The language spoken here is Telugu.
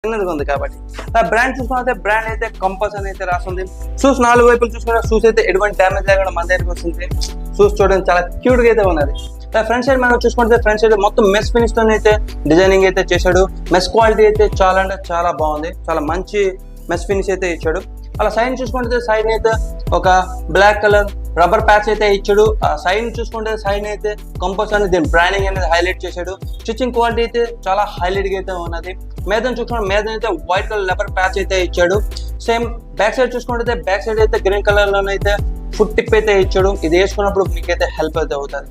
చిన్నదిగా ఉంది కాబట్టి. ఆ బ్రాండ్ చూసుకుంటే బ్రాండ్ అయితే కంపస్ అని అయితే రాస్తుంది. షూస్ 4 వైపులు చూసుకుంటే షూస్ అయితే ఎటువంటి డ్యామేజ్ లేకుండా మన దగ్గరికి వస్తుంది. షూస్ చూడడానికి చాలా క్యూట్ గా అయితే ఉన్నది. ఫ్రంట్ సైడ్ మనం చూసుకుంటే ఫ్రంట్ సైడ్ మొత్తం మెస్ ఫినిష్ తో అయితే డిజైనింగ్ అయితే చేశాడు. మెస్ క్వాలిటీ అయితే చాలా అంటే చాలా బాగుంది. చాలా మంచి మెస్ ఫినిష్ అయితే ఇచ్చాడు. అలా సైడ్ చూసుకుంటే సైడ్ అయితే ఒక బ్లాక్ కలర్ రబ్బర్ ప్యాచ్ అయితే ఇచ్చాడు. ఆ సైడ్ చూసుకుంటే సైడ్ అయితే కంపస్ అనేది దీని బ్రాండింగ్ అనేది హైలైట్ చేశాడు. స్టిచ్చింగ్ క్వాలిటీ అయితే చాలా హైలైట్ గా అయితే ఉన్నది. మేదన్ చూసుకుంటే మేదన్ అయితే వైట్ కలర్ రబ్బర్ ప్యాచ్ అయితే ఇచ్చాడు. సేమ్ బ్యాక్ సైడ్ చూసుకుంటే బ్యాక్ సైడ్ అయితే గ్రీన్ కలర్ లోనైతే ఫుట్ టిప్ అయితే ఇచ్చాడు. ఇది వేసుకున్నప్పుడు మీకైతే హెల్ప్ అయితే అవుతుంది.